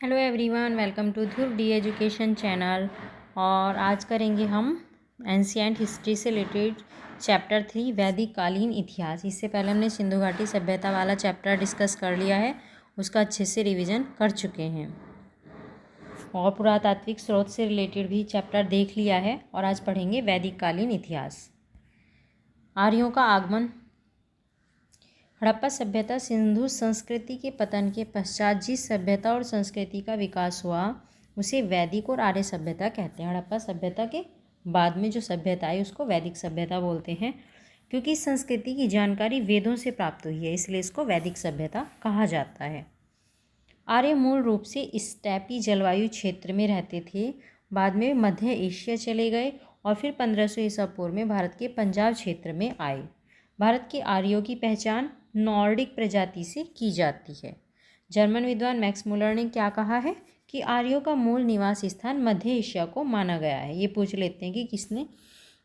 Hello everyone, welcome to Dhruv D education channel. और आज करेंगे हम एंशिएंट हिस्ट्री से रिलेटेड चैप्टर 3 वैदिक कालीन इतिहास। इससे पहले हमने सिंधु घाटी सभ्यता वाला चैप्टर डिस्कस कर लिया है, उसका अच्छे से रिवीजन कर चुके हैं और पुरातात्विक स्रोत से रिलेटेड भी चैप्टर देख लिया है। और आज पढ़ेंगे वैदिक कालीन इतिहास। आर्यों का आगमन। हड़प्पा सभ्यता सिंधु संस्कृति के पतन के पश्चात जिस सभ्यता और संस्कृति का विकास हुआ उसे वैदिक और आर्य सभ्यता कहते हैं। हड़प्पा सभ्यता के बाद में जो सभ्यता आई उसको वैदिक सभ्यता बोलते हैं, क्योंकि इस संस्कृति की जानकारी वेदों से प्राप्त हुई है, इसलिए इसको वैदिक सभ्यता कहा जाता है। आर्य मूल रूप से स्टेपी जलवायु क्षेत्र में रहते थे, बाद में मध्य एशिया चले गए और फिर 1500 ईसा पूर्व में भारत के पंजाब क्षेत्र में आए। भारत के आर्यों की पहचान नॉर्डिक प्रजाति से की जाती है। जर्मन विद्वान मैक्स मुलर ने क्या कहा है कि आर्यों का मूल निवास स्थान मध्य एशिया को माना गया है। ये पूछ लेते हैं कि किसने,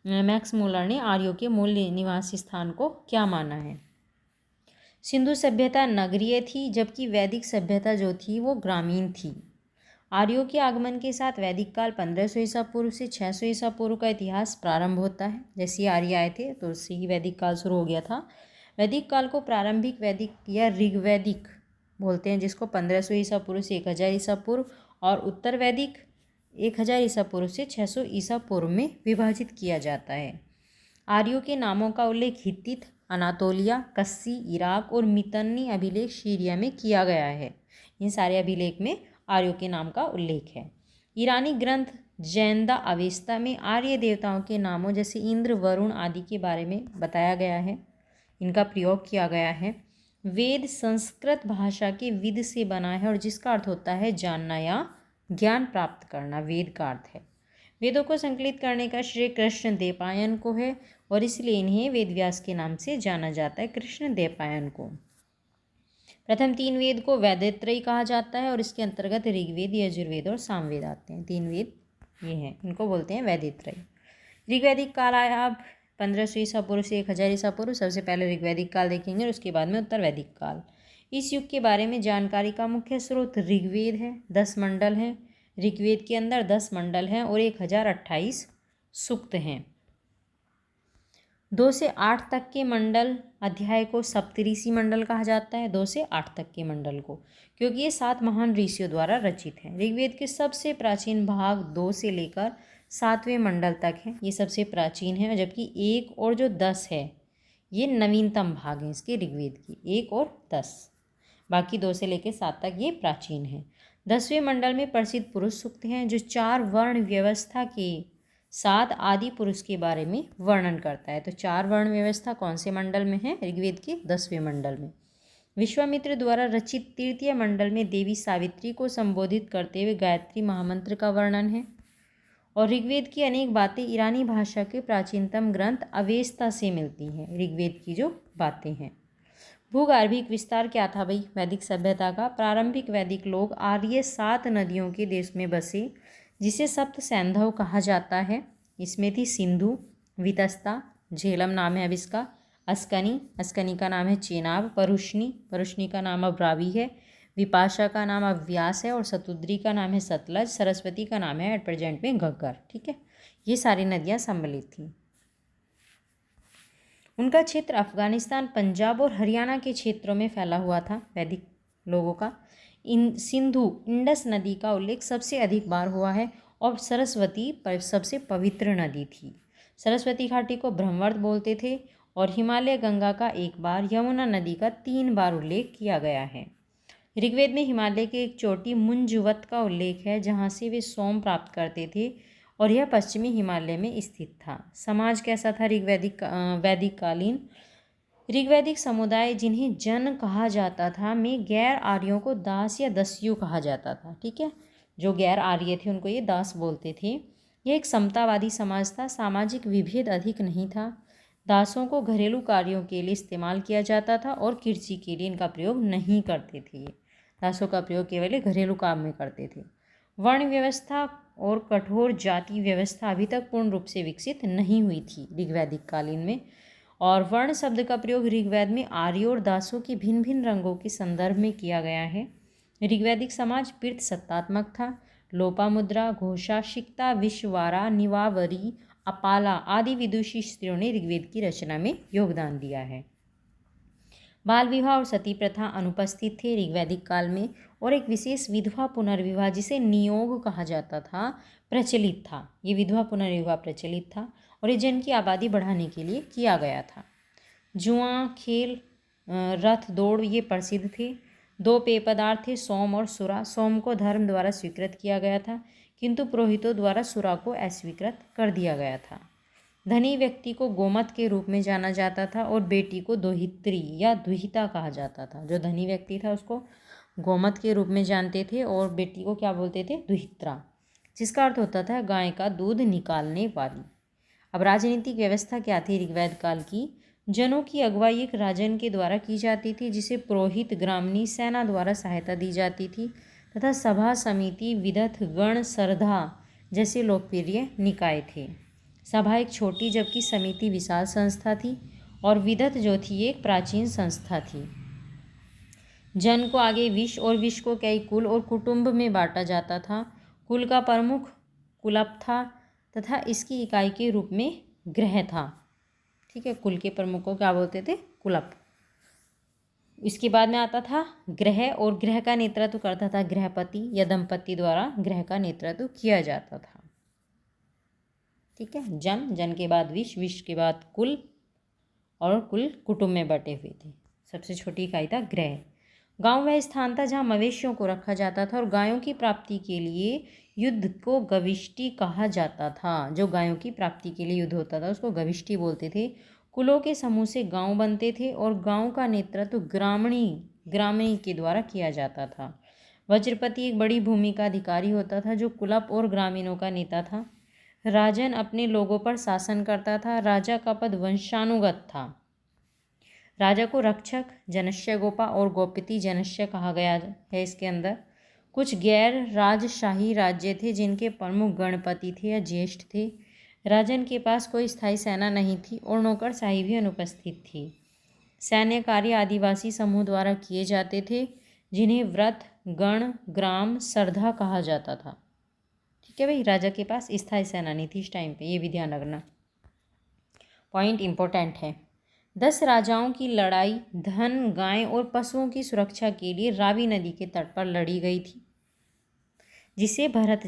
मैक्स मुलर ने आर्यों के मूल निवास स्थान को क्या माना है। सिंधु सभ्यता नगरीय थी, जबकि वैदिक सभ्यता जो थी वो ग्रामीण थी। आर्यों के आगमन के साथ वैदिक काल 1500 ईसा पूर्व से 600 ईसा पूर्व का इतिहास प्रारंभ होता है। जैसे आर्य आए थे तो उससे ही वैदिक काल शुरू हो गया था। वैदिक काल को प्रारंभिक वैदिक या ऋग्वैदिक बोलते हैं, जिसको 1500 ईसा पूर्व से 1000 ईसा पूर्व और उत्तर वैदिक 1000 ईसा पूर्व से 600 ईसा पूर्व में विभाजित किया जाता है। आर्यों के नामों का उल्लेख हित्तित, अनातोलिया, कस्सी, इराक और मितन्नी अभिलेख सीरिया में किया गया है। इन सारे अभिलेख में आर्यों के नाम का उल्लेख है। ईरानी ग्रंथ जैनदा अवेस्ता में आर्य देवताओं के नामों जैसे इंद्र, वरुण आदि के बारे में बताया गया है, इनका प्रयोग किया गया है। वेद संस्कृत भाषा के विद से बना है और जिसका अर्थ होता है जानना या ज्ञान प्राप्त करना, वेद का अर्थ है। वेदों को संकलित करने का श्रेय कृष्ण द्वैपायन को है और इसलिए इन्हें वेद व्यास के नाम से जाना जाता है, कृष्ण द्वैपायन को। प्रथम 3 वेद को वैदित्रयी कहा जाता है और इसके अंतर्गत ऋग्वेद, यजुर्वेद और सामवेद आते हैं। 3 वेद ये हैं, इनको बोलते हैं वैदित्रयी। ऋग्वैदिक काल आया अब 1500 ईसा पूर्व से 1000 ईसा पूर्व। सबसे पहले ऋग्वैदिक काल देखेंगे और उसके बाद में उत्तर वैदिक काल। इस युग के बारे में जानकारी का मुख्य स्रोत ऋग्वेद है। 10 मंडल हैं ऋग्वेद के अंदर, 10 मंडल हैं और 1028 सूक्त हैं। 2 से 8 तक के मंडल अध्याय को सप्तऋषि मंडल कहा जाता है। 2 से 8 तक के मंडल को, क्योंकि ये 7 महान ऋषियों द्वारा रचित हैं। ऋग्वेद के सबसे प्राचीन भाग 2 से लेकर 7वें मंडल तक हैं, ये सबसे प्राचीन है, जबकि 1 और जो 10 है ये नवीनतम भाग हैं इसके ऋग्वेद की, 1 और 10। बाकी 2 से लेकर 7 तक ये प्राचीन है। 10वें मंडल में प्रसिद्ध पुरुष सूक्त हैं जो 4 वर्ण व्यवस्था के 7 आदि पुरुष के बारे में वर्णन करता है। तो 4 वर्ण व्यवस्था कौन से मंडल में है? ऋग्वेद के 10वें मंडल में। विश्वामित्र द्वारा रचित तृतीय मंडल में देवी सावित्री को संबोधित करते हुए गायत्री महामंत्र का वर्णन है। और ऋग्वेद की अनेक बातें ईरानी भाषा के प्राचीनतम ग्रंथ अवेस्ता से मिलती हैं। ऋग्वेद की जो बातें हैं। भूगर्भिक विस्तार क्या था भाई वैदिक सभ्यता का? प्रारंभिक वैदिक लोग आर्य 7 नदियों के देश में बसे, जिसे सप्त सैंधव कहा जाता है। इसमें थी सिंधु, वितस्ता, झेलम नाम है अब इसका, अस्कनी, अस्कनी का नाम है चेनाब, परुष्णी, परुष्णी का नाम अब रावी है, विपाशा का नाम अब व्यास है और सतुद्री का नाम है सतलज, सरस्वती का नाम है एट प्रेजेंट में घग्गर। ठीक है, ये सारी नदियाँ सम्मिलित थीं। उनका क्षेत्र अफगानिस्तान, पंजाब और हरियाणा के क्षेत्रों में फैला हुआ था वैदिक लोगों का। सिंधु इंडस नदी का उल्लेख सबसे अधिक बार हुआ है और सरस्वती सबसे पवित्र नदी थी। सरस्वती घाटी को ब्रह्मवर्त बोलते थे और हिमालय गंगा का 1 बार, यमुना नदी का 3 बार उल्लेख किया गया है। ऋग्वेद में हिमालय के एक चोटी मुंजवत का उल्लेख है, जहाँ से वे सोम प्राप्त करते थे और यह पश्चिमी हिमालय में स्थित था। समाज कैसा था वैदिक कालीन? ऋग्वैदिक समुदाय, जिन्हें जन कहा जाता था, में गैर आर्यों को दास या दस्यु कहा जाता था। ठीक है, जो गैर आर्य थे उनको ये दास बोलते थे। यह एक समतावादी समाज था, सामाजिक विभेद अधिक नहीं था। दासों को घरेलू कार्यों के लिए इस्तेमाल किया जाता था और कृषि के लिए इनका प्रयोग नहीं करते थे। दासों का प्रयोग केवल घरेलू काम में करते थे। वर्ण व्यवस्था और कठोर जाति व्यवस्था अभी तक पूर्ण रूप से विकसित नहीं हुई थी ऋग्वैदिक कालीन में। और वर्ण शब्द का प्रयोग ऋग्वेद में आर्यों और दासों के भिन्न भिन्न रंगों के संदर्भ में किया गया है। ऋग्वैदिक समाज पीर्थ सत्तात्मक था। लोपामुद्रा, घोषा, शिक्ता, विश्वारा, निवावरी, अपाला आदि विदुषी स्त्रियों ने ऋग्वेद की रचना में योगदान दिया है। बाल विवाह और सती प्रथा अनुपस्थित थे ऋग्वैदिक काल में, और एक विशेष विधवा पुनर्विवाह जिसे नियोग कहा जाता था प्रचलित था। ये विधवा पुनर्विवाह प्रचलित था और ये जन की आबादी बढ़ाने के लिए किया गया था। जुआ, खेल, रथ दौड़ ये प्रसिद्ध थे। दो पेय पदार्थ थे, सोम और सुरा। सोम को धर्म द्वारा स्वीकृत किया गया था, किंतु पुरोहितों द्वारा सुरा को अस्वीकृत कर दिया गया था। धनी व्यक्ति को गोमत के रूप में जाना जाता था और बेटी को दोहित्री या दुहिता कहा जाता था। जो धनी व्यक्ति था उसको गोमत के रूप में जानते थे और बेटी को क्या बोलते थे? दुहित्रा, जिसका अर्थ होता था गाय का दूध निकालने वाली। अब राजनीतिक व्यवस्था क्या थी ऋग्वेद काल की? जनों की अगुवाई एक राजन के द्वारा की जाती थी, जिसे पुरोहित, ग्रामणी, सेना द्वारा सहायता दी जाती थी, तथा सभा, समिति, विदथ, गण, सरधा जैसे लोकप्रिय निकाय थे। सभा एक छोटी जबकि समिति विशाल संस्था थी, और विदथ जो थी एक प्राचीन संस्था थी। जन को आगे विष और विष को कई कुल और कुटुंब में बांटा जाता था। कुल का प्रमुख कुलप था तथा इसकी इकाई के रूप में ग्रह था। ठीक है, कुल के प्रमुख को क्या बोलते थे? कुलप। इसके बाद में आता था ग्रह, और ग्रह का नेतृत्व करता था गृहपति या दंपति द्वारा ग्रह का नेतृत्व किया जाता था। ठीक है, जन के बाद विष, विष के बाद कुल, और कुल कुटुंब में बटे हुए थे। सबसे छोटी इकाई था ग्रह। गांव वह स्थान था जहां मवेशियों को रखा जाता था, और गायों की प्राप्ति के लिए युद्ध को गविष्टि कहा जाता था। जो गायों की प्राप्ति के लिए युद्ध होता था उसको गविष्टि बोलते थे। कुलों के समूह से गांव बनते थे, और गांव का नेतृत्व ग्रामीणी के द्वारा किया जाता था। वज्रपति एक बड़ी भूमि का अधिकारी होता था, जो कुलप और ग्रामीणों का नेता था। राजन अपने लोगों पर शासन करता था। राजा का पद वंशानुगत था। राजा को रक्षक, जनस्य गोपा और गोपति जनस्य कहा गया है। इसके अंदर कुछ गैर राजशाही राज्य थे जिनके प्रमुख गणपति थे या ज्येष्ठ थे। राजन के पास कोई स्थायी सेना नहीं थी और नौकरशाही भी अनुपस्थित थी। सैन्य कार्य आदिवासी समूह द्वारा किए जाते थे, जिन्हें व्रत, गण, ग्राम, सरधा कहा जाता था। ठीक है भाई, राजा के पास स्थायी सेना नहीं थी इस टाइम पे, ये भी ध्यान रखना, पॉइंट इंपॉर्टेंट है। 10 राजाओं की लड़ाई धन, गाय और पशुओं की सुरक्षा के लिए रावी नदी के तट पर लड़ी गई थी, जिसे भरत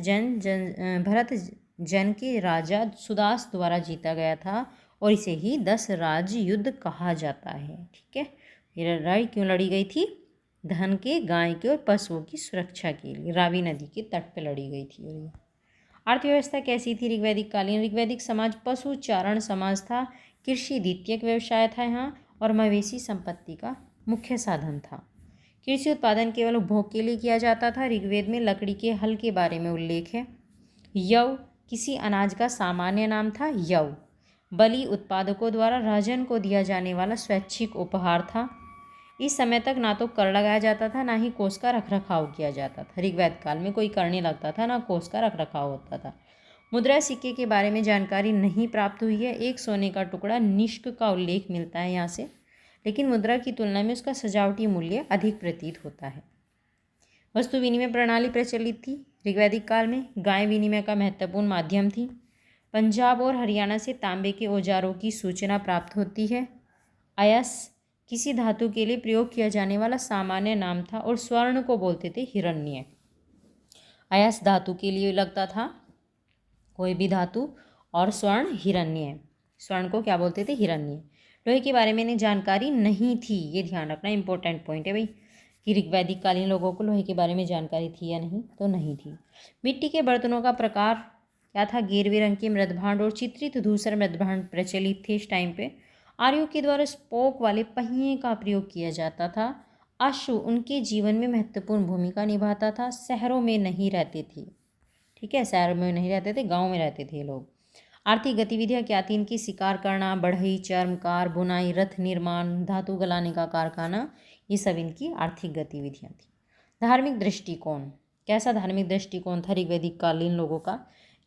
जन के राजा सुदास द्वारा जीता गया था, और इसे ही 10 राज युद्ध कहा जाता है। ठीक है, ये लड़ाई क्यों लड़ी गई थी? धन के, गाय के और पशुओं की सुरक्षा के लिए रावी नदी के तट पर लड़ी गई थी। और अर्थव्यवस्था कैसी थी ऋग्वैदिक कालीन? ऋग्वैदिक समाज पशु चारण समाज था। कृषि द्वितीयक व्यवसाय था यहाँ, और मवेशी संपत्ति का मुख्य साधन था। कृषि उत्पादन केवल उपभोग के लिए किया जाता था। ऋग्वेद में लकड़ी के हल के बारे में उल्लेख है। यव किसी अनाज का सामान्य नाम था। यव बलि उत्पादकों द्वारा राजन को दिया जाने वाला स्वैच्छिक उपहार था। इस समय तक ना तो कर लगाया जाता था, ना ही कोष का रखरखाव किया जाता था। ऋग्वेद काल में कोई कर नहीं लगता था, ना कोष का रखरखाव होता था। मुद्रा सिक्के के बारे में जानकारी नहीं प्राप्त हुई है। एक सोने का टुकड़ा निष्क का उल्लेख मिलता है यहाँ से, लेकिन मुद्रा की तुलना में उसका सजावटी मूल्य अधिक प्रतीत होता है। वस्तु विनिमय प्रणाली प्रचलित थी ऋग्वैदिक काल में। गाय विनिमय का महत्वपूर्ण माध्यम थी। पंजाब और हरियाणा से तांबे के औजारों की सूचना प्राप्त होती है। अयस किसी धातु के लिए प्रयोग किया जाने वाला सामान्य नाम था, और स्वर्ण को बोलते थे हिरण्य। अयस धातु के लिए लगता था, कोई भी धातु, और स्वर्ण हिरण्य। स्वर्ण को क्या बोलते थे? हिरण्य। लोहे के बारे में इन्हें जानकारी नहीं थी, ये ध्यान रखना, इंपॉर्टेंट पॉइंट है भाई, कि ऋग्वैदिक कालीन लोगों को लोहे के बारे में जानकारी थी या नहीं, तो नहीं थी। मिट्टी के बर्तनों का प्रकार क्या था? गेरवे रंग के मृदभांड और चित्रित धूसर मृदभांड प्रचलित थे इस टाइम पे। आर्यों के द्वारा स्पोक वाले पहिए का प्रयोग किया जाता था। अश्व उनके जीवन में महत्वपूर्ण भूमिका निभाता था। शहरों में नहीं रहते थे। ठीक है, शहरों में नहीं रहते थे, गांव में रहते थे लोग। आर्थिक गतिविधियां क्या थी इनकी? शिकार करना, बढ़ई, चर्मकार, बुनाई, रथ निर्माण, धातु गलाने का कारखाना, ये सब इनकी आर्थिक गतिविधियां थी। धार्मिक दृष्टिकोण, कैसा धार्मिक दृष्टिकोण था ऋग्वैदिक कालीन लोगों का?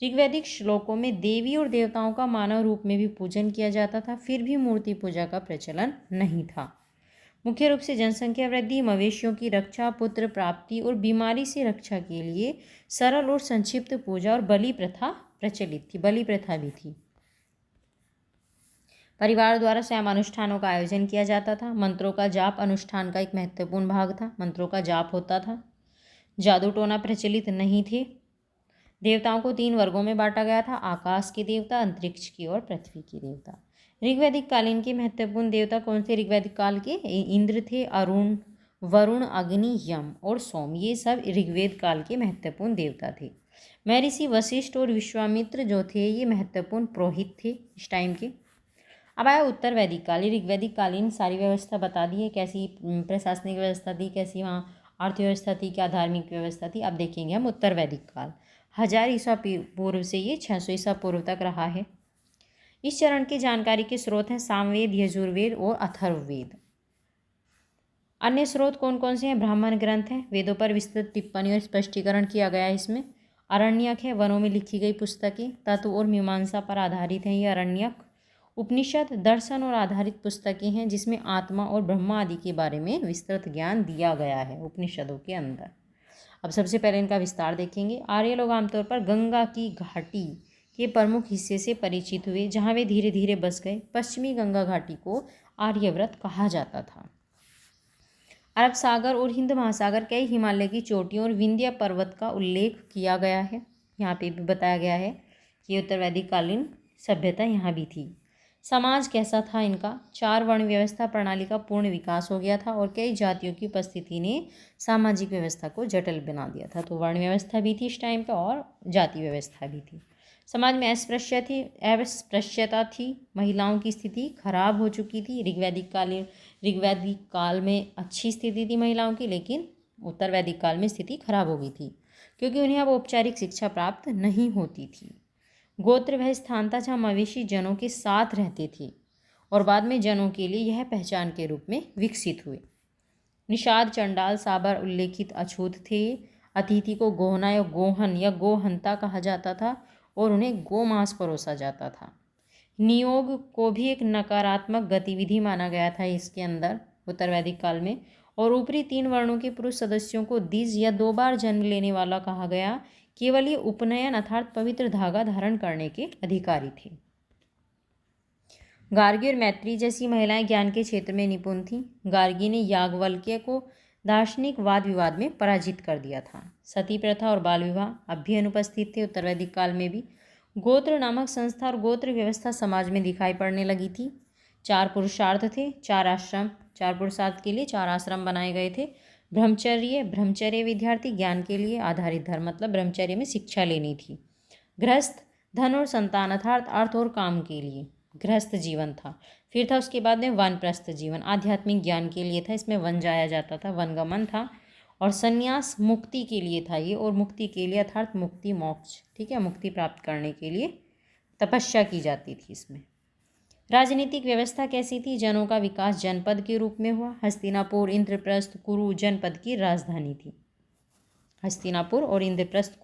ऋग्वैदिक श्लोकों में देवी और देवताओं का मानव रूप में भी पूजन किया जाता था, फिर भी मूर्ति पूजा का प्रचलन नहीं था। मुख्य रूप से जनसंख्या वृद्धि, मवेशियों की रक्षा, पुत्र प्राप्ति और बीमारी से रक्षा के लिए सरल और संक्षिप्त पूजा और बलि प्रथा प्रचलित थी। बलि प्रथा भी थी। परिवार द्वारा स्वयं अनुष्ठानों का आयोजन किया जाता था। मंत्रों का जाप अनुष्ठान का एक महत्वपूर्ण भाग था। मंत्रों का जाप होता था। जादू टोना प्रचलित नहीं थे। देवताओं को 3 वर्गों में बांटा गया था: आकाश के देवता, अंतरिक्ष की और पृथ्वी के देवता। ऋग्वैदिक कालीन के महत्वपूर्ण देवता कौन थे? ऋग्वैदिक काल के इंद्र थे, अरुण, वरुण, अग्नि, यम और सोम, ये सब ऋग्वेद काल के महत्वपूर्ण देवता थे। महर्षि वशिष्ठ और विश्वामित्र जो थे ये महत्वपूर्ण पुरोहित थे इस टाइम के। अब आया उत्तर वैदिक काल। ऋग्वैदिक कालीन सारी व्यवस्था बता दी है, कैसी प्रशासनिक व्यवस्था थी, कैसी वहाँ अर्थव्यवस्था थी, क्या धार्मिक व्यवस्था थी। अब देखेंगे हम उत्तर वैदिक काल। 1000 ईसा पूर्व से ये 600 ईसा पूर्व तक रहा है। इस चरण की जानकारी के स्रोत हैं सामवेद, यजुर्वेद और अथर्ववेद। अन्य स्रोत कौन कौन से हैं? ब्राह्मण ग्रंथ हैं, वेदों पर विस्तृत टिप्पणी और स्पष्टीकरण किया गया है इसमें। अरण्यक है, वनों में लिखी गई पुस्तकें, तत्व और मीमांसा पर आधारित हैं ये अरण्यक। उपनिषद दर्शन और आधारित पुस्तकें हैं जिसमें आत्मा और ब्रह्मा आदि के बारे में विस्तृत ज्ञान दिया गया है उपनिषदों के अंदर। अब सबसे पहले इनका विस्तार देखेंगे। आर्य लोग आमतौर पर गंगा की घाटी के प्रमुख हिस्से से परिचित हुए, जहाँ वे धीरे धीरे बस गए। पश्चिमी गंगा घाटी को आर्यव्रत कहा जाता था। अरब सागर और हिंद महासागर, कई हिमालय की चोटियों और विंध्य पर्वत का उल्लेख किया गया है। यहाँ पे भी बताया गया है कि उत्तर वैदिक कालीन सभ्यता यहाँ भी थी। समाज कैसा था इनका? 4 वर्ण व्यवस्था प्रणाली का पूर्ण विकास हो गया था और कई जातियों की उपस्थिति ने सामाजिक व्यवस्था को जटिल बना दिया था। तो वर्ण व्यवस्था भी थी इस टाइम पे और जाति व्यवस्था भी थी। समाज में अस्पृश्यता थी। महिलाओं की स्थिति खराब हो चुकी थी। ऋग्वैदिक काल में अच्छी स्थिति थी महिलाओं की, लेकिन उत्तर वैदिक काल में स्थिति खराब हो गई थी क्योंकि उन्हें अब औपचारिक शिक्षा प्राप्त नहीं होती थी। गोत्र वह स्थान था जहाँ मवेशी जनों के साथ रहते थे और बाद में जनों के लिए यह पहचान के रूप में विकसित हुए। निषाद, चंडाल, साबर उल्लेखित अछूत थे। अतिथि को गोहना या गोहन या गोहंता कहा जाता था और उन्हें गोमांस परोसा जाता था। नियोग को भी एक नकारात्मक गतिविधि माना गया था इसके अंदर उत्तर वैदिक काल में, और ऊपरी 3 वर्णों के पुरुष सदस्यों को द्विज या 2 बार जन्म लेने वाला कहा गया। केवल ये उपनयन अर्थात पवित्र धागा धारण करने के अधिकारी थे। गार्गी और मैत्री जैसी महिलाएं ज्ञान के क्षेत्र में निपुण थीं। गार्गी ने याज्ञवल्क्य को दार्शनिक वाद विवाद में पराजित कर दिया था। सती प्रथा और बाल विवाह अब भी अनुपस्थित थे उत्तर वैदिक काल में भी। गोत्र नामक संस्था और गोत्र व्यवस्था समाज में दिखाई पड़ने लगी थी। 4 पुरुषार्थ थे, 4 आश्रम, 4 पुरुषार्थ के लिए 4 आश्रम बनाए गए थे। ब्रह्मचर्य विद्यार्थी ज्ञान के लिए आधारित धर्म, मतलब ब्रह्मचर्य में शिक्षा लेनी थी। गृहस्थ धन और संतान अर्थात अर्थ और काम के लिए गृहस्थ जीवन था। फिर था उसके बाद में वानप्रस्थ जीवन, आध्यात्मिक ज्ञान के लिए था, इसमें वन जाया जाता था, वनगमन था। और संन्यास मुक्ति के लिए था ये, और मुक्ति के लिए अर्थात मुक्ति मोक्ष, ठीक है, मुक्ति प्राप्त करने के लिए तपस्या की जाती थी इसमें। राजनीतिक व्यवस्था कैसी थी? जनों का विकास जनपद के रूप में हुआ। हस्तिनापुर, इंद्रप्रस्थ, कुरु जनपद की राजधानी थी। हस्तिनापुर और इंद्रप्रस्थ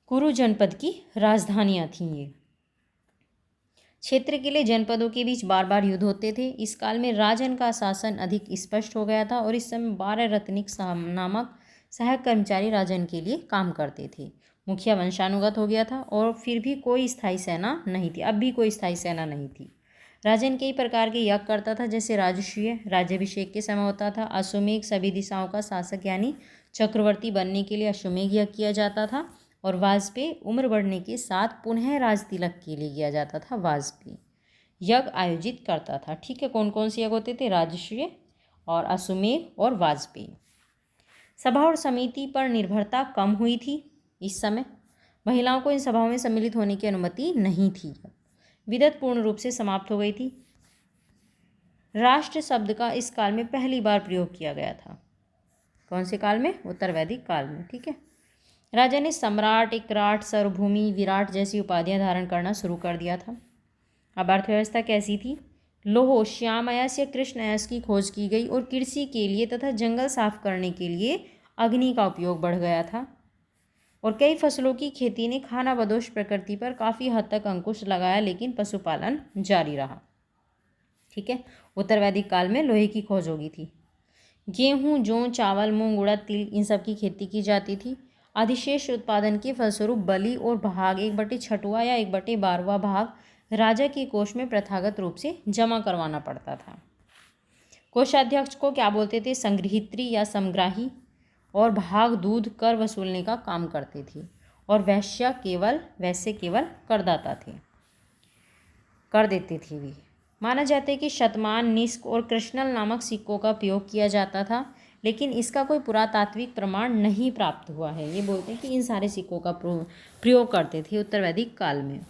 कुरु जनपद की राजधानियां थीं ये। क्षेत्र के लिए जनपदों के बीच बार बार युद्ध होते थे। इस काल में राजन का शासन अधिक स्पष्ट हो गया था और इस समय 12 रत्निक नामक सहायक कर्मचारी राजन के लिए काम करते थे। मुखिया वंशानुगत हो गया था और फिर भी कोई स्थायी सेना नहीं थी। अब भी कोई स्थायी सेना नहीं थी। राजन कई प्रकार के यज्ञ करता था, जैसे राजसूय राज्याभिषेक के समय होता था। अश्वमेघ, सभी दिशाओं का शासक यानी चक्रवर्ती बनने के लिए अश्वमेघ यज्ञ किया जाता था। और वाजपेयी उम्र बढ़ने के साथ पुनः राज तिलक के लिए किया जाता था। वाजपेयी यज्ञ आयोजित करता था, ठीक है। कौन कौन से यज्ञ होते थे? राजसूय और अश्वमेघ और वाजपेयी। सभा और समिति पर निर्भरता कम हुई थी इस समय। महिलाओं को इन सभाओं में सम्मिलित होने की अनुमति नहीं थी। विदत पूर्ण रूप से समाप्त हो गई थी। राष्ट्र शब्द का इस काल में पहली बार प्रयोग किया गया था। कौन से काल में? उत्तर वैदिक काल में, ठीक है। राजा ने सम्राट, एकराट, सर्वभूमि, विराट जैसी उपाधियां धारण करना शुरू कर दिया था। अब अर्थव्यवस्था कैसी थी? लोह, श्याम अयस्क या कृष्ण अयस्क की खोज की गई और कृषि के लिए तथा जंगल साफ करने के लिए अग्नि का उपयोग बढ़ गया था। और कई फसलों की खेती ने खानाबदोश प्रकृति पर काफ़ी हद तक अंकुश लगाया, लेकिन पशुपालन जारी रहा। ठीक है। उत्तर वैदिक काल में लोहे की खोज हो गई थी। गेहूँ, जौ, चावल, मूंग, उड़द, तिल इन सब की खेती की जाती थी। अधिशेष उत्पादन के फलस्वरूप बलि और भाग 1/6वां या 1/12वां भाग राजा के कोष में प्रथागत रूप से जमा करवाना पड़ता था। कोषाध्यक्ष को क्या बोलते थे? संग्रहित्री या समग्राही। और भाग दूध कर वसूलने का काम करते थे। और वैश्य केवल करदाता थे, कर देते थे भी। माना जाता है कि शतमान, निष्क और कृष्णल नामक सिक्कों का प्रयोग किया जाता था, लेकिन इसका कोई पुरातात्विक प्रमाण नहीं प्राप्त हुआ है। ये बोलते हैं कि इन सारे सिक्कों का प्रयोग करते थे उत्तर वैदिक काल में।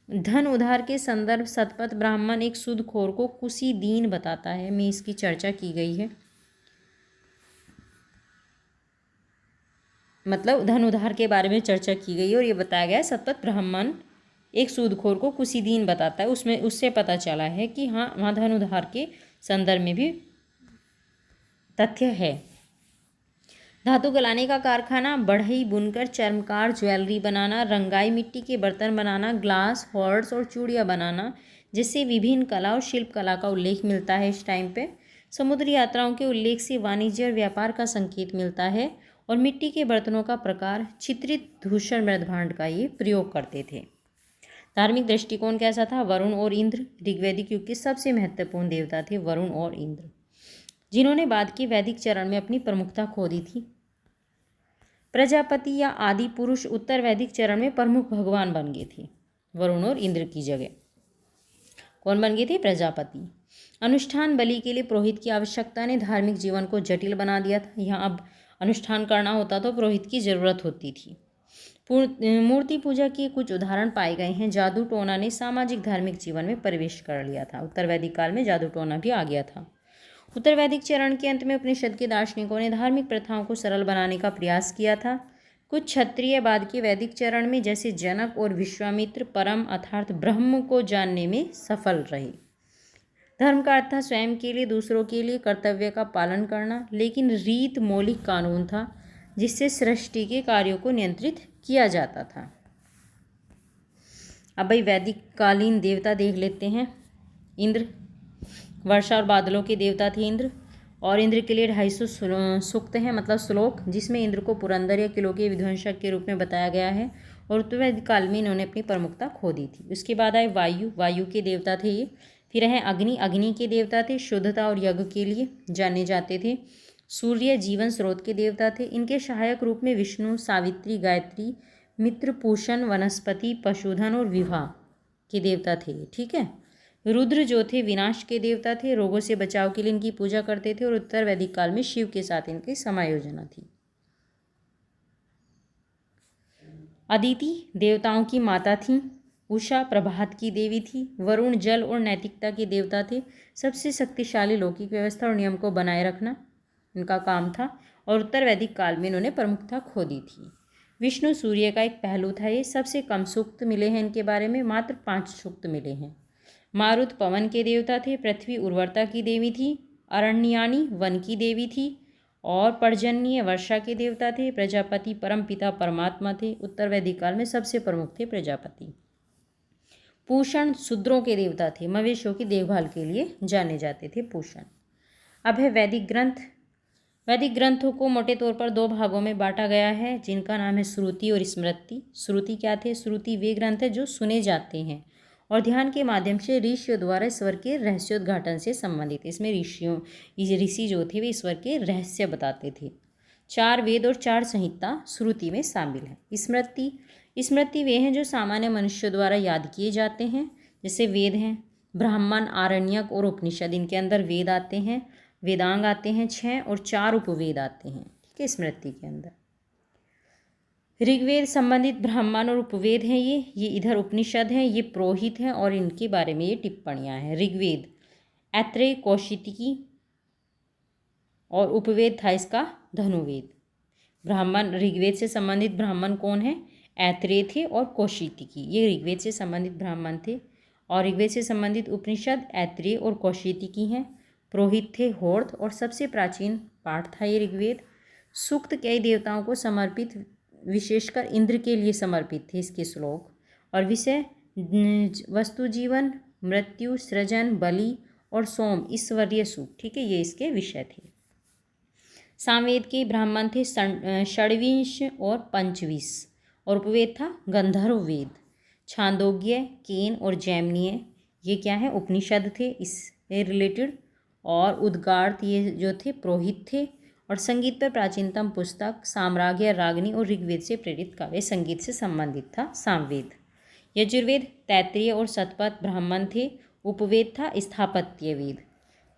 धन उधार के संदर्भ शतपथ ब्राह्मण एक सूदखोर को कुसी दीन बताता है। में इसकी चर्चा की गई है। मतलब धन उधार के बारे में चर्चा की गई है और ये बताया गया है शतपथ ब्राह्मण एक सूदखोर को कुसी दीन बताता है। उसमें उससे पता चला है कि हाँ, वहाँ धन उधार के संदर्भ में भी तथ्य है। धातु गलाने का कारखाना, बढ़ई, बुनकर, चर्मकार, ज्वेलरी बनाना, रंगाई, मिट्टी के बर्तन बनाना, ग्लास, हॉर्स और चूड़ियाँ बनाना, जिससे विभिन्न कला और शिल्प कला का उल्लेख मिलता है इस टाइम पे। समुद्री यात्राओं के उल्लेख से वाणिज्य और व्यापार का संकेत मिलता है। और मिट्टी के बर्तनों का प्रकार, चित्रित धूषण मृदभांड का ये प्रयोग करते थे। धार्मिक दृष्टिकोण कैसा था? वरुण और इंद्र ऋग्वैदिक युग के सबसे महत्वपूर्ण देवता थे, वरुण और इंद्र, जिन्होंने बाद के वैदिक चरण में अपनी प्रमुखता खो दी थी। प्रजापति या आदि पुरुष उत्तर वैदिक चरण में प्रमुख भगवान बन गए थे। वरुण और इंद्र की जगह कौन बन गए थे? प्रजापति। अनुष्ठान बलि के लिए पुरोहित की आवश्यकता ने धार्मिक जीवन को जटिल बना दिया था। यहाँ अब अनुष्ठान करना होता तो पुरोहित की जरूरत होती थी। मूर्ति पूजा के कुछ उदाहरण पाए गए हैं। जादू टोना ने सामाजिक धार्मिक जीवन में प्रवेश कर लिया था। उत्तर वैदिक काल में जादू टोना भी आ गया था। उत्तर वैदिक चरण के अंत में उपनिषद के दार्शनिकों ने धार्मिक प्रथाओं को सरल बनाने का प्रयास किया था। कुछ क्षत्रिय बाद के वैदिक चरण में जैसे जनक और विश्वामित्र परम अर्थात ब्रह्म को जानने में सफल रहे। धर्म का अर्थ था स्वयं के लिए, दूसरों के लिए कर्तव्य का पालन करना, लेकिन रीत मौलिक कानून था जिससे सृष्टि के कार्यों को नियंत्रित किया जाता था। अब भाई वैदिक कालीन देवता देख लेते हैं। इंद्र, वर्षा और बादलों के देवता थे इंद्र। और इंद्र के लिए 250 सूक्त हैं, मतलब श्लोक, जिसमें इंद्र को पुरंदर या किलों के विध्वंसक के रूप में बताया गया है। और उत्तर वैदिक काल में इन्होंने अपनी प्रमुखता खो दी थी। उसके बाद आए वायु, वायु के देवता थे ये। फिर हैं अग्नि, अग्नि के देवता थे, शुद्धता और यज्ञ के लिए जाने जाते थे। सूर्य जीवन स्रोत के देवता थे। इनके सहायक रूप में विष्णु, सावित्री, गायत्री, मित्र, पूषण, वनस्पति, पशुधन और विवाह के देवता थे। ठीक है। रुद्र जो थे विनाश के देवता थे, रोगों से बचाव के लिए इनकी पूजा करते थे। और उत्तर वैदिक काल में शिव के साथ इनकी समायोजना थी। अदिति देवताओं की माता थी। उषा प्रभात की देवी थी। वरुण जल और नैतिकता के देवता थे। सबसे शक्तिशाली लौकिक व्यवस्था और नियम को बनाए रखना इनका काम था। और उत्तर वैदिक काल में इन्होंने प्रमुखता खो दी थी। विष्णु सूर्य का एक पहलू था। ये सबसे कम सूक्त मिले हैं इनके बारे में, मात्र 5 सूक्त मिले हैं। मारुत पवन के देवता थे। पृथ्वी उर्वरता की देवी थी। अरण्यानी वन की देवी थी। और पर्जन्य वर्षा के देवता थे। प्रजापति परम पिता परमात्मा थे। उत्तर वैदिक काल में सबसे प्रमुख थे प्रजापति। पूषण शूद्रों के देवता थे। मवेशियों की देखभाल के लिए जाने जाते थे पूषण। अब है वैदिक ग्रंथ। वैदिक ग्रंथों को मोटे तौर पर 2 भागों में बांटा गया है, जिनका नाम है श्रुति और स्मृति। श्रुति क्या थे? श्रुति वे ग्रंथ है जो सुने जाते हैं और ध्यान के माध्यम से ऋषियों द्वारा ईश्वर के रहस्योद्घाटन से संबंधित। इसमें ऋषि जो थे वे ईश्वर के रहस्य बताते थे। 4 वेद और 4 संहिता श्रुति में शामिल है। स्मृति वे हैं जो सामान्य मनुष्यों द्वारा याद किए जाते हैं। जैसे वेद हैं ब्राह्मण, आरण्यक और उपनिषद, इनके अंदर वेद आते हैं, वेदांग आते हैं 6 और 4 उपवेद आते हैं। ठीक है, स्मृति के अंदर ऋग्वेद संबंधित ब्राह्मण और उपवेद हैं। ये इधर उपनिषद हैं, ये पुरोहित हैं और इनके बारे में ये टिप्पणियाँ हैं। ऋग्वेद ऐत्रेय कौशिकी और उपवेद था इसका धनुवेद। ब्राह्मण ऋग्वेद से संबंधित ब्राह्मण कौन है? ऐत्रेय थे और कौशिकी, ये ऋग्वेद से संबंधित ब्राह्मण थे। और ऋग्वेद से संबंधित उपनिषद ऐत्रेय और कौशिकी हैं। पुरोहित थे होर्थ और सबसे प्राचीन पाठ था ये ऋग्वेद। सूक्त कई देवताओं को समर्पित, विशेषकर इंद्र के लिए समर्पित थे इसके श्लोक। और विषय वस्तु जीवन, मृत्यु, सृजन, बलि और सोम ईश्वरीय सुख, ठीक है, ये इसके विषय थे। सामवेद के ब्राह्मण थे षड्विंश और पंचविंश, और उपवेद था गंधर्व वेद। छांदोग्य, केन और जैमिनीय ये क्या है, उपनिषद थे इससे रिलेटेड। और उद्गार्थ ये जो थे पुरोहित थे। और संगीत पर प्राचीनतम पुस्तक साम्राज्ञ रागनी और ऋग्वेद से प्रेरित काव्य संगीत से संबंधित था सामवेद। यजुर्वेद तैत्तिरीय और शतपथ ब्राह्मण थे। उपवेद था स्थापत्य वेद।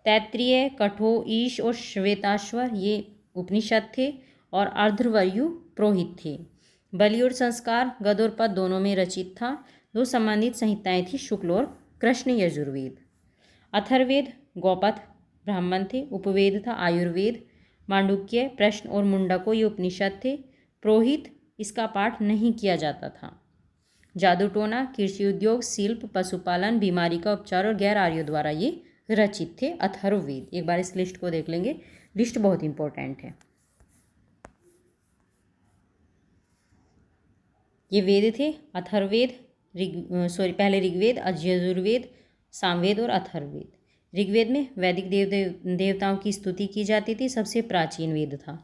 तैत्तिरीय कठो ईश और श्वेताश्वर ये उपनिषद थे। और अर्धवर्यु पुरोहित थे। बलि और संस्कार गद और पद दोनों में रचित था। दो संबंधित संहिताएं थी, शुक्ल और कृष्ण यजुर्वेद। अथर्ववेद गौपथ ब्राह्मण थे। उपवेद था आयुर्वेद। मांडुक्य, प्रश्न और मुंडको ये उपनिषद थे। पुरोहित इसका पाठ नहीं किया जाता था। जादू टोना, कृषि उद्योग, शिल्प, पशुपालन, बीमारी का उपचार और गैर आर्यों द्वारा ये रचित थे अथर्ववेद। एक बार इस लिस्ट को देख लेंगे, लिस्ट बहुत इंपॉर्टेंट है। ये वेद थे अथर्ववेद, पहले ऋग्वेद, यजुर्वेद, सामवेद और अथर्ववेद। ऋग्वेद में वैदिक देवताओं की स्तुति की जाती थी, सबसे प्राचीन वेद था।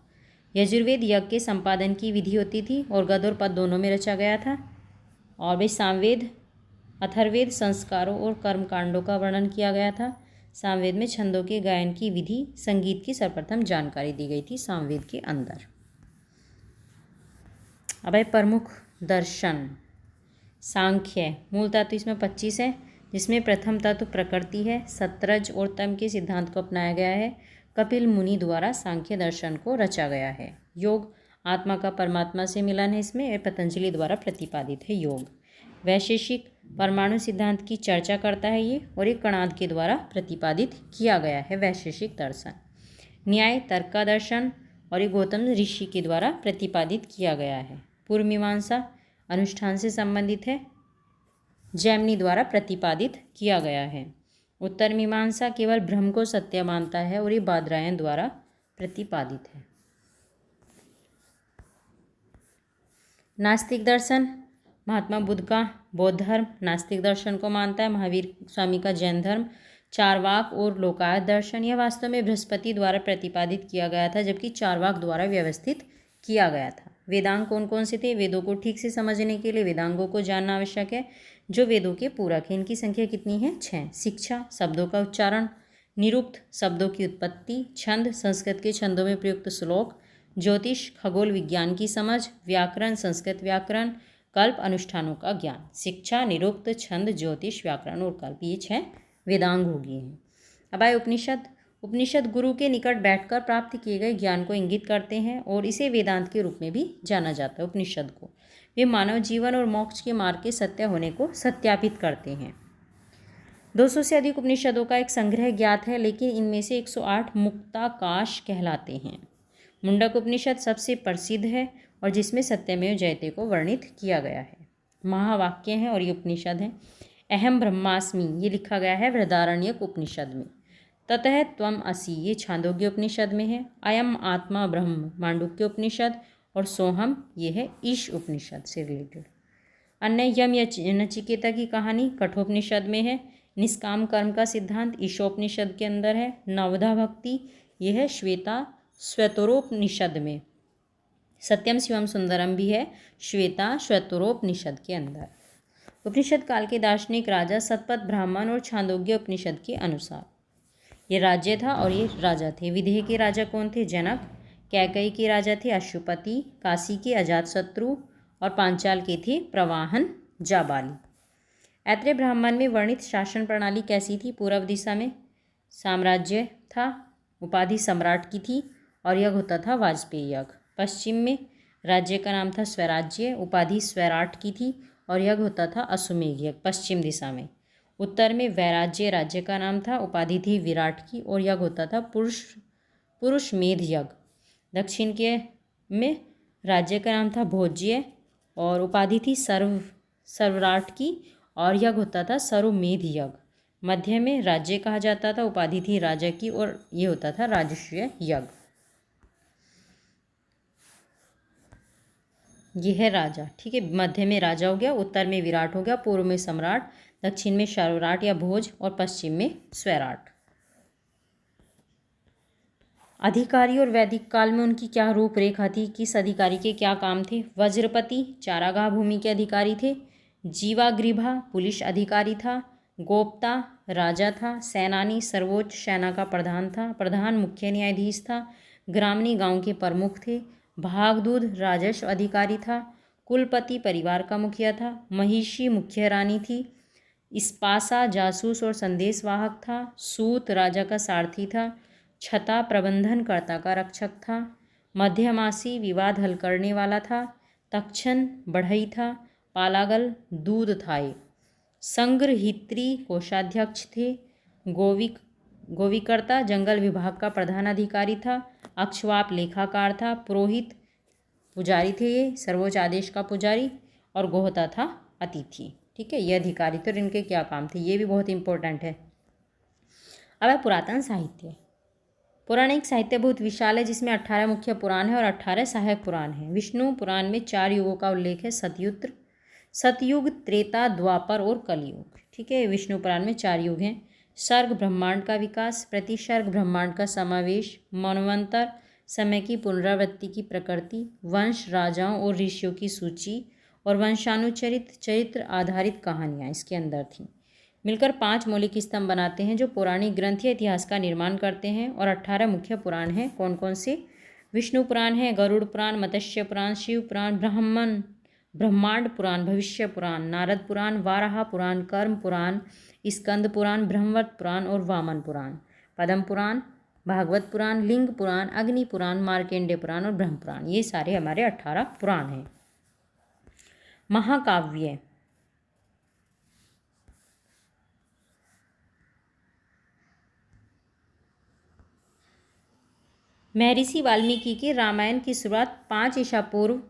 यजुर्वेद यज्ञ के संपादन की विधि होती थी और गद और पद दोनों में रचा गया था। और भाई सामवेद अथर्ववेद संस्कारों और कर्मकांडों का वर्णन किया गया था। सामवेद में छंदों के गायन की विधि, संगीत की सर्वप्रथम जानकारी दी गई थी सामवेद के अंदर। अब है प्रमुख दर्शन। सांख्य मूल तत्व इसमें 25 है, जिसमें प्रथम तत्व प्रकृति है। सतरज और तम के सिद्धांत को अपनाया गया है। कपिल मुनि द्वारा सांख्य दर्शन को रचा गया है। योग आत्मा का परमात्मा से मिलन है, इसमें पतंजलि द्वारा प्रतिपादित है योग। वैशेषिक परमाणु सिद्धांत की चर्चा करता है ये, और एक कणाद के द्वारा प्रतिपादित किया गया है वैशेषिक दर्शन। न्याय तर्क का दर्शन, और ये गौतम ऋषि के द्वारा प्रतिपादित किया गया है। पूर्व मीमांसा अनुष्ठान से संबंधित है, जैमिनी द्वारा प्रतिपादित किया गया है। उत्तर मीमांसा केवल ब्रह्म को सत्य मानता है, और ये बादरायण द्वारा प्रतिपादित है। नास्तिक दर्शन महात्मा बुद्ध का बौद्ध धर्म नास्तिक दर्शन को मानता है। महावीर स्वामी का जैन धर्म। चारवाक और लोकायत दर्शन, यह वास्तव में बृहस्पति द्वारा प्रतिपादित किया गया था, जबकि चारवाक द्वारा व्यवस्थित किया गया था। वेदांग कौन कौन से थे? वेदों को ठीक से समझने के लिए वेदांगों को जानना आवश्यक है, जो वेदों के पूरक है। इनकी संख्या कितनी है? 6। शिक्षा शब्दों का उच्चारण, निरुक्त शब्दों की उत्पत्ति, छंद संस्कृत के छंदों में प्रयुक्त श्लोक, ज्योतिष खगोल विज्ञान की समझ, व्याकरण संस्कृत व्याकरण, कल्प अनुष्ठानों का ज्ञान। शिक्षा, निरुक्त, छंद, ज्योतिष, व्याकरण और कल्प, ये 6 वेदांग हो गए हैं। अब आए उपनिषद। उपनिषद गुरु के निकट बैठकर प्राप्त किए गए ज्ञान को इंगित करते हैं, और इसे वेदांत के रूप में भी जाना जाता है। उपनिषद को वे मानव जीवन और मोक्ष के मार्ग के सत्य होने को सत्यापित करते हैं। 200 से अधिक उपनिषदों का एक संग्रह ज्ञात है, लेकिन इनमें से 108 मुक्ताकाश कहलाते हैं। मुंडक उपनिषद सबसे प्रसिद्ध है, और जिसमें सत्यमेव जयते को वर्णित किया गया है। महावाक्य हैं, और ये उपनिषद हैं। अहम ब्रह्मास्मि ये लिखा गया है बृहदारण्यक उपनिषद में। ततः त्वम असि ये छांदोग्य उपनिषद में है। अयम आत्मा ब्रह्म मांडुक्य उपनिषद, और सोहम ये है ईश उपनिषद से रिलेटेड। अन्य यम या नचिकेता की कहानी कठोपनिषद में है। निष्काम कर्म का सिद्धांत ईशोपनिषद के अंदर है। नवधा भक्ति ये है श्वेता श्वेतरोपनिषद में। सत्यम शिवम सुंदरम भी है श्वेता श्वेतरोपनिषद के अंदर। उपनिषद काल के दार्शनिक राजा शतपथ ब्राह्मण और छांदोग्य उपनिषद के अनुसार ये राज्य था, और ये राजा थे। विदेह के राजा कौन थे? जनक। कैकई के राजा थे अशुपति। काशी के अजातशत्रु, और पांचाल के थे प्रवाहन जाबाली। ऐत्रेय ब्राह्मण में वर्णित शासन प्रणाली कैसी थी? पूर्व दिशा में साम्राज्य था, उपाधि सम्राट की थी, और यज्ञ होता था वाजपेयी यज्ञ। पश्चिम में राज्य का नाम था स्वराज्य, उपाधि स्वराट की थी, और यज्ञ होता था अश्वमेध यज्ञ पश्चिम दिशा में। उत्तर में वैराज्य राज्य का नाम था, उपाधि थी विराट की, और यज्ञ होता था पुरुषमेध यज्ञ। दक्षिण के में राज्य का नाम था भोज्य, और उपाधि थी सर्वराट की, और यज्ञ होता था सर्वमेध यज्ञ। मध्य में राज्य कहा जाता था, उपाधि थी राजा की, और ये होता था राजसूय यज्ञ। ये है राजा, ठीक है। मध्य में राजा हो गया, उत्तर में विराट हो गया, पूर्व में सम्राट, दक्षिण में सर्वराट या भोज, और पश्चिम में स्वराट। अधिकारी और वैदिक काल में उनकी क्या रूपरेखा थी, किस अधिकारी के क्या काम थे। वज्रपति चारागाह भूमि के अधिकारी थे। जीवाग्रीभा पुलिस अधिकारी था। गोप्ता राजा था। सेनानी सर्वोच्च सेना का प्रधान था। प्रधान मुख्य न्यायाधीश था। ग्रामणी गांव के प्रमुख थे। भागदूत राजस्व अधिकारी था। कुलपति परिवार का मुखिया था। महिषी मुख्य रानी थी। स्पासा जासूस और संदेशवाहक था। सूत राजा का सारथी था। छता प्रबंधनकर्ता का रक्षक था। मध्यमासी विवाद हल करने वाला था। तक्षण बढ़ई था। पालागल दूध था। संग्रहित्री कोषाध्यक्ष थे। गोविकर्ता जंगल विभाग का प्रधान अधिकारी था। अक्षवाप लेखाकार था। पुरोहित पुजारी थे, ये सर्वोच्च आदेश का पुजारी। और गोहता था अतिथि। ठीक है, ये अधिकारी थे और इनके क्या काम थे, ये भी बहुत इंपॉर्टेंट है। अब है पुरातन साहित्य। पौराणिक साहित्य बहुत विशाल है, जिसमें 18 मुख्य पुराण है और 18 सहायक पुराण है। विष्णु पुराण में 4 युगों का उल्लेख है, सतयुग, त्रेता, द्वापर और कलयुग। ठीक है, विष्णु पुराण में 4 युग हैं। सर्ग ब्रह्मांड का विकास, प्रतिसर्ग ब्रह्मांड का समावेश, मनवंतर समय की पुनरावृत्ति की प्रकृति, वंश राजाओं और ऋषियों की सूची और वंशानुचरित चरित्र आधारित कहानियाँ इसके अंदर थीं। मिलकर 5 मौलिक स्तंभ बनाते हैं जो पौराणिक ग्रंथ या इतिहास का निर्माण करते हैं। और 18 मुख्य पुराण हैं। कौन कौन से? विष्णु पुराण है, गरुड़ पुराण, मत्स्य पुराण, शिव पुराण, ब्रह्मांड पुराण, भविष्य पुराण, नारद पुराण, वाराह पुराण, कर्म पुराण, स्कंद पुराण, ब्रह्मवत पुराण और वामन पुराण, पद्म पुराण, भागवत पुराण, लिंग पुराण, अग्नि पुराण, मार्केंडेय पुराण और ब्रह्म पुराण। ये सारे हमारे 18 पुराण हैं। महाकाव्य। महर्षि वाल्मीकि के रामायण की शुरुआत 5 ईसा पूर्व